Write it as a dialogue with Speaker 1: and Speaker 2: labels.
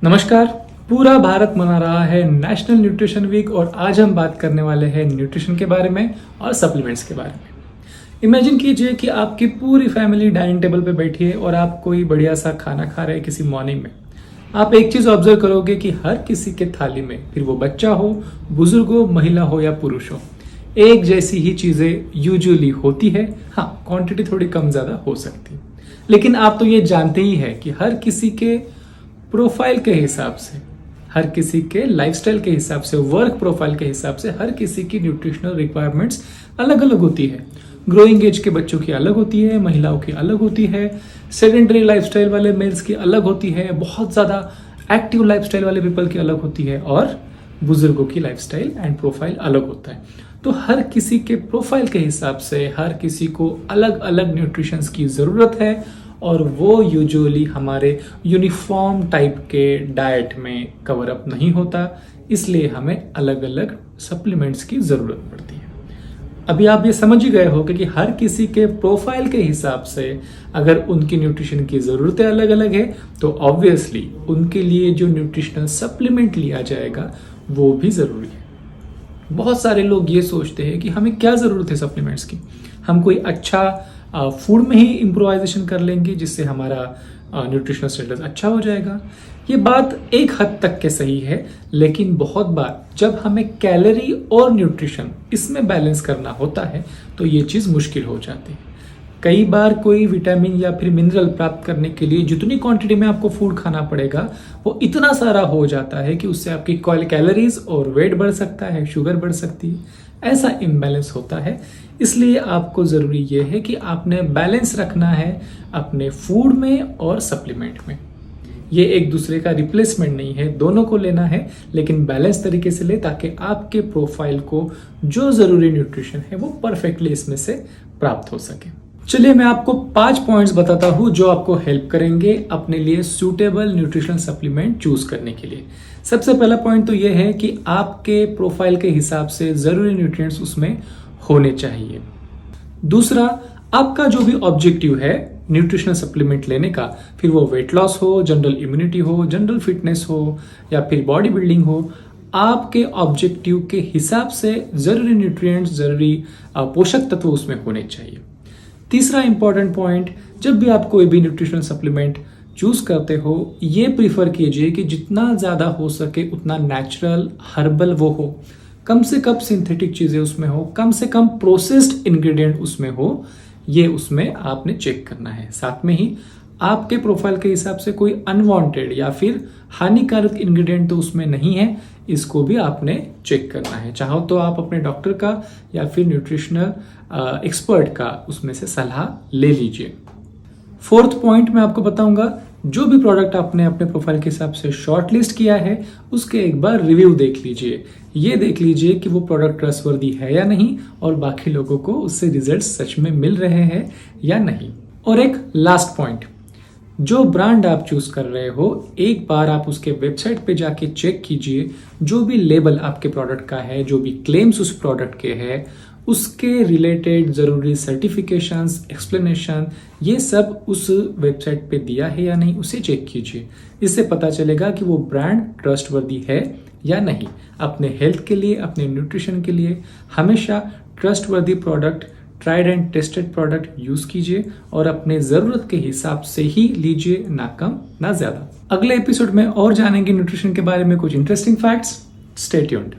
Speaker 1: नमस्कार। पूरा भारत मना रहा है नेशनल न्यूट्रिशन वीक और आज हम बात करने वाले हैं न्यूट्रिशन के बारे में और सप्लीमेंट्स के बारे में। इमेजिन कीजिए कि आपकी पूरी फैमिली डाइनिंग टेबल पे बैठी है और आप कोई बढ़िया सा खाना खा रहे हैं किसी मॉर्निंग में। आप एक चीज ऑब्जर्व करोगे कि हर किसी के थाली में, फिर वो बच्चा हो, बुजुर्ग हो, महिला हो या पुरुष हो, एक जैसी ही चीजें यूजुअली होती है। हाँ, क्वांटिटी थोड़ी कम ज्यादा हो सकती है, लेकिन आप तो ये जानते ही है कि हर किसी के प्रोफाइल के हिसाब से, हर किसी के लाइफस्टाइल के हिसाब से, वर्क प्रोफाइल के हिसाब से हर किसी की न्यूट्रिशनल रिक्वायरमेंट्स अलग अलग होती है। ग्रोइंग एज के बच्चों की अलग होती है, महिलाओं की अलग होती है, सेडेंटरी लाइफस्टाइल वाले मेल्स की अलग होती है, बहुत ज़्यादा एक्टिव लाइफस्टाइल वाले पीपल की अलग होती है और बुजुर्गों की लाइफस्टाइल एंड प्रोफाइल अलग होता है। तो हर किसी के प्रोफाइल के हिसाब से हर किसी को अलग अलग न्यूट्रिशंस की ज़रूरत है और वो यूजुअली हमारे यूनिफॉर्म टाइप के डाइट में कवर अप नहीं होता, इसलिए हमें अलग अलग सप्लीमेंट्स की ज़रूरत पड़ती है। अभी आप ये समझ ही गए हो कि हर किसी के प्रोफाइल के हिसाब से अगर उनकी न्यूट्रिशन की ज़रूरतें अलग अलग है तो ऑब्वियसली उनके लिए जो न्यूट्रिशनल सप्लीमेंट लिया जाएगा वो भी ज़रूरी है। बहुत सारे लोग ये सोचते हैं कि हमें क्या ज़रूरत है सप्लीमेंट्स की, हम कोई अच्छा फूड में ही इम्प्रोवाइजेशन कर लेंगे जिससे हमारा न्यूट्रिशनल स्टेटस अच्छा हो जाएगा। ये बात एक हद तक के सही है, लेकिन बहुत बार जब हमें कैलोरी और न्यूट्रिशन इसमें बैलेंस करना होता है तो ये चीज़ मुश्किल हो जाती है। कई बार कोई विटामिन या फिर मिनरल प्राप्त करने के लिए जितनी क्वांटिटी में आपको फूड खाना पड़ेगा वो इतना सारा हो जाता है कि उससे आपकी कैलोरीज और वेट बढ़ सकता है, शुगर बढ़ सकती है। ऐसा इम्बैलेंस होता है, इसलिए आपको ज़रूरी ये है कि आपने बैलेंस रखना है अपने फूड में और सप्लीमेंट में। ये एक दूसरे का रिप्लेसमेंट नहीं है, दोनों को लेना है, लेकिन बैलेंस तरीके से ले ताकि आपके प्रोफाइल को जो ज़रूरी न्यूट्रिशन है वो परफेक्टली इसमें से प्राप्त हो सके। चलिए मैं आपको 5 पॉइंट्स बताता हूँ जो आपको हेल्प करेंगे अपने लिए सूटेबल न्यूट्रिशनल सप्लीमेंट चूज करने के लिए। सबसे पहला पॉइंट तो यह है कि आपके प्रोफाइल के हिसाब से जरूरी न्यूट्रिएंट्स उसमें होने चाहिए। दूसरा, आपका जो भी ऑब्जेक्टिव है न्यूट्रिशनल सप्लीमेंट लेने का, फिर वो वेट लॉस हो, जनरल इम्यूनिटी हो, जनरल फिटनेस हो या फिर बॉडी बिल्डिंग हो, आपके ऑब्जेक्टिव के हिसाब से जरूरी न्यूट्रिएंट्स, जरूरी पोषक तत्व उसमें होने चाहिए। तीसरा इंपॉर्टेंट पॉइंट, जब भी आप कोई भी न्यूट्रिशनल सप्लीमेंट चूज करते हो ये प्रीफर कीजिए कि जितना ज़्यादा हो सके उतना नेचुरल, हर्बल वो हो, कम से कम सिंथेटिक चीज़ें उसमें हो, कम से कम प्रोसेस्ड इंग्रेडिएंट उसमें हो, ये उसमें आपने चेक करना है। साथ में ही आपके प्रोफाइल के हिसाब से कोई अनवांटेड या फिर हानिकारक इंग्रेडिएंट तो उसमें नहीं है, इसको भी आपने चेक करना है। चाहो तो आप अपने डॉक्टर का या फिर न्यूट्रिशनल एक्सपर्ट का उसमें से सलाह ले लीजिए। फोर्थ पॉइंट मैं आपको बताऊंगा, जो भी प्रोडक्ट आपने अपने प्रोफाइल के हिसाब से शॉर्ट लिस्ट किया है उसके एक बार रिव्यू देख लीजिए। ये देख लीजिए कि वो प्रोडक्ट ट्रस्टवर्दी है या नहीं और बाकी लोगों को उससे रिजल्ट्स सच में मिल रहे हैं या नहीं। और एक लास्ट पॉइंट, जो ब्रांड आप चूज कर रहे हो एक बार आप उसके वेबसाइट पे जाके चेक कीजिए, जो भी लेबल आपके प्रोडक्ट का है, जो भी क्लेम्स उस प्रोडक्ट के हैं, उसके रिलेटेड जरूरी सर्टिफिकेशंस, एक्सप्लेनेशन, ये सब उस वेबसाइट पे दिया है या नहीं, उसे चेक कीजिए। इससे पता चलेगा कि वो ब्रांड ट्रस्टवर्दी है या नहीं। अपने हेल्थ के लिए, अपने न्यूट्रिशन के लिए हमेशा trustworthy product, tried and tested product use कीजिए और अपने जरूरत के हिसाब से ही लीजिए, ना कम ना ज्यादा। अगले एपिसोड में और जानेंगे न्यूट्रिशन के बारे में कुछ इंटरेस्टिंग फैक्ट्स। Stay tuned.